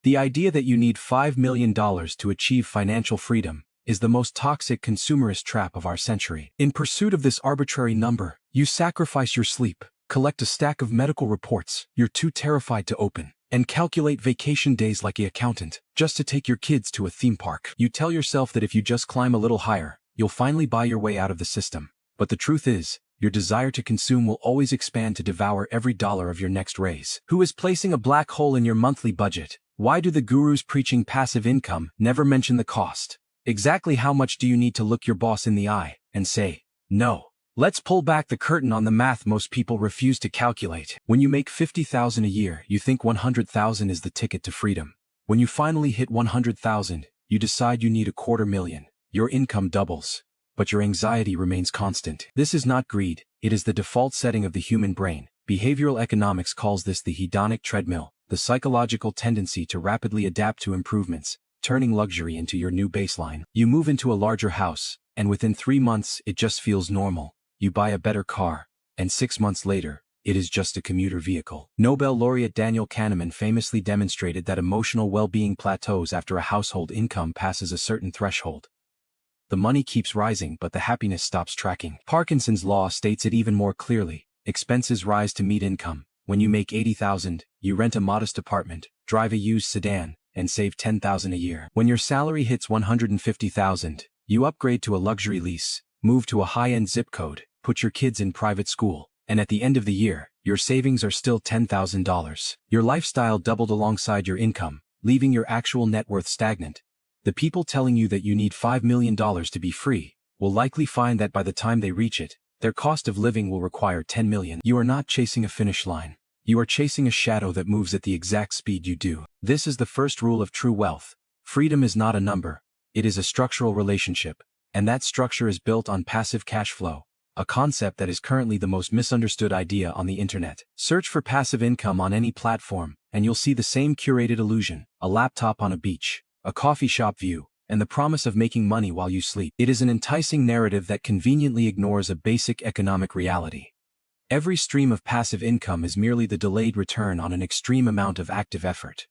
The idea that you need $5 million to achieve financial freedom is the most toxic consumerist trap of our century. In pursuit of this arbitrary number, you sacrifice your sleep, collect a stack of medical reports you're too terrified to open, and calculate vacation days like an accountant, just to take your kids to a theme park. You tell yourself that if you just climb a little higher, you'll finally buy your way out of the system. But the truth is, your desire to consume will always expand to devour every dollar of your next raise. Who is placing a black hole in your monthly budget? Why do the gurus preaching passive income never mention the cost? Exactly how much do you need to look your boss in the eye and say, no? Let's pull back the curtain on the math most people refuse to calculate. When you make $50,000 a year, you think $100,000 is the ticket to freedom. When you finally hit $100,000, you decide you need $250,000. Your income doubles, but your anxiety remains constant. This is not greed, it is the default setting of the human brain. Behavioral economics calls this the hedonic treadmill, the psychological tendency to rapidly adapt to improvements, turning luxury into your new baseline. You move into a larger house, and within 3 months it just feels normal. You buy a better car, and 6 months later, it is just a commuter vehicle. Nobel laureate Daniel Kahneman famously demonstrated that emotional well-being plateaus after a household income passes a certain threshold. The money keeps rising but the happiness stops tracking. Parkinson's law states it even more clearly. Expenses rise to meet income. When you make $80,000, you rent a modest apartment, drive a used sedan, and save $10,000 a year. When your salary hits $150,000, you upgrade to a luxury lease, move to a high-end zip code, put your kids in private school, and at the end of the year, your savings are still $10,000. Your lifestyle doubled alongside your income, leaving your actual net worth stagnant. The people telling you that you need $5 million to be free will likely find that by the time they reach it, their cost of living will require $10 million. You are not chasing a finish line. You are chasing a shadow that moves at the exact speed you do. This is the first rule of true wealth. Freedom is not a number. It is a structural relationship, and that structure is built on passive cash flow, a concept that is currently the most misunderstood idea on the internet. Search for passive income on any platform, and you'll see the same curated illusion: a laptop on a beach, a coffee shop view, and the promise of making money while you sleep. It is an enticing narrative that conveniently ignores a basic economic reality. Every stream of passive income is merely the delayed return on an extreme amount of active effort.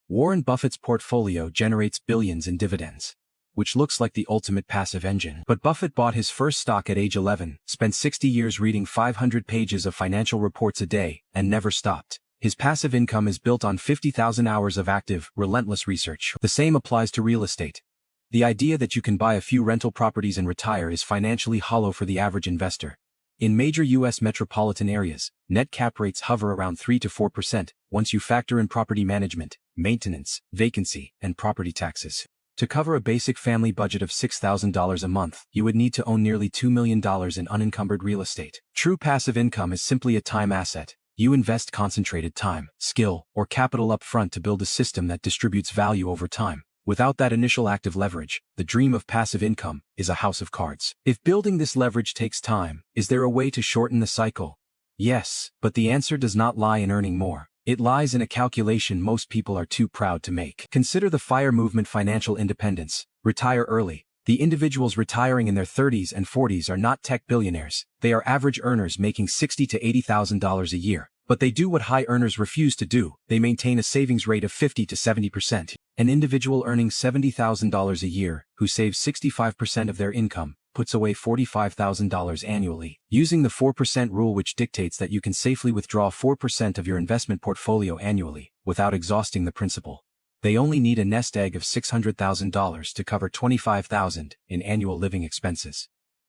Warren Buffett's portfolio generates billions in dividends, which looks like the ultimate passive engine. But Buffett bought his first stock at age 11, spent 60 years reading 500 pages of financial reports a day, and never stopped. His passive income is built on 50,000 hours of active, relentless research. The same applies to real estate. The idea that you can buy a few rental properties and retire is financially hollow for the average investor. In major U.S. metropolitan areas, net cap rates hover around 3 to 4% once you factor in property management, maintenance, vacancy, and property taxes. To cover a basic family budget of $6,000 a month, you would need to own nearly $2 million in unencumbered real estate. True passive income is simply a time asset. You invest concentrated time, skill, or capital up front to build a system that distributes value over time. Without that initial active leverage, the dream of passive income is a house of cards. If building this leverage takes time, is there a way to shorten the cycle? Yes, but the answer does not lie in earning more. It lies in a calculation most people are too proud to make. Consider the FIRE movement: financial independence. Retire early. The individuals retiring in their 30s and 40s are not tech billionaires. They are average earners making $60,000 to $80,000 a year. But they do what high earners refuse to do. They maintain a savings rate of 50 to 70%. An individual earning $70,000 a year, who saves 65% of their income, puts away $45,000 annually. Using the 4% rule, which dictates that you can safely withdraw 4% of your investment portfolio annually, without exhausting the principal. They only need a nest egg of $600,000 to cover $25,000 in annual living expenses.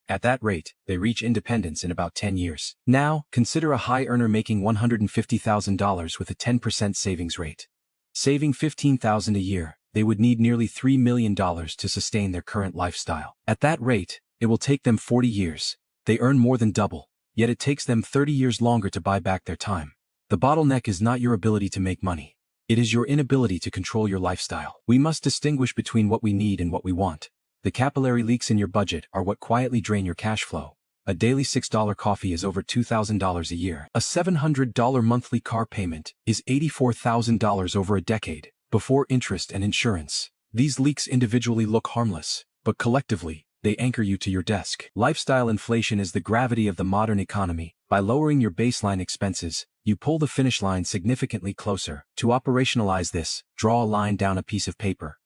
At that rate, they reach independence in about 10 years. Now, consider a high earner making $150,000 with a 10% savings rate. Saving $15,000 a year, they would need nearly $3 million to sustain their current lifestyle. At that rate, it will take them 40 years. They earn more than double, yet it takes them 30 years longer to buy back their time. The bottleneck is not your ability to make money. It is your inability to control your lifestyle. We must distinguish between what we need and what we want. The capillary leaks in your budget are what quietly drain your cash flow. A daily $6 coffee is over $2,000 a year. A $700 monthly car payment is $84,000 over a decade, before interest and insurance. These leaks individually look harmless, but collectively, they anchor you to your desk. Lifestyle inflation is the gravity of the modern economy. By lowering your baseline expenses, you pull the finish line significantly closer. To operationalize this, draw a line down a piece of paper.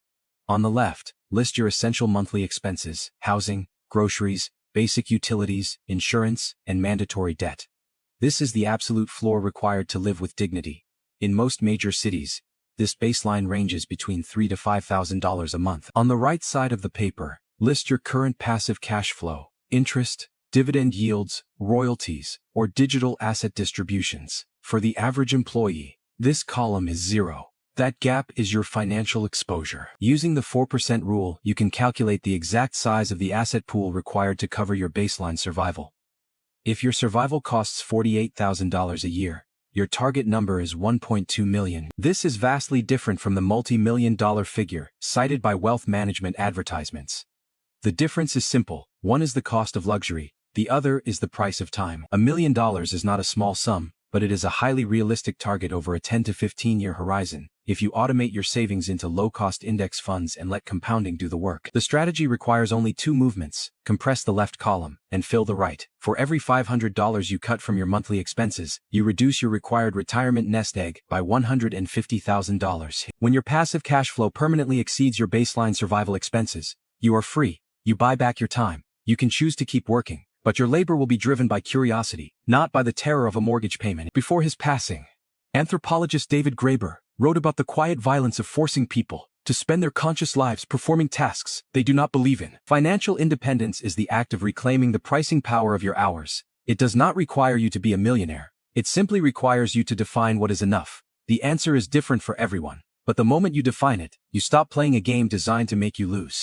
On the left, list your essential monthly expenses: housing, groceries, basic utilities, insurance, and mandatory debt. This is the absolute floor required to live with dignity. In most major cities, this baseline ranges between $3,000 to $5,000 a month. On the right side of the paper, list your current passive cash flow: interest, dividend yields, royalties, or digital asset distributions. For the average employee, this column is 0. That gap is your financial exposure. Using the 4% rule, you can calculate the exact size of the asset pool required to cover your baseline survival. If your survival costs $48,000 a year, your target number is $1.2 million. This is vastly different from the multi-million-dollar figure cited by wealth management advertisements. The difference is simple: one is the cost of luxury, the other is the price of time. $1 million is not a small sum, but it is a highly realistic target over a 10 to 15-year horizon, if you automate your savings into low-cost index funds and let compounding do the work. The strategy requires only 2 movements: compress the left column and fill the right. For every $500 you cut from your monthly expenses, you reduce your required retirement nest egg by $150,000. When your passive cash flow permanently exceeds your baseline survival expenses, you are free. You buy back your time. You can choose to keep working, but your labor will be driven by curiosity, not by the terror of a mortgage payment. Before his passing, anthropologist David Graeber wrote about the quiet violence of forcing people to spend their conscious lives performing tasks they do not believe in. Financial independence is the act of reclaiming the pricing power of your hours. It does not require you to be a millionaire. It simply requires you to define what is enough. The answer is different for everyone, but the moment you define it, you stop playing a game designed to make you lose.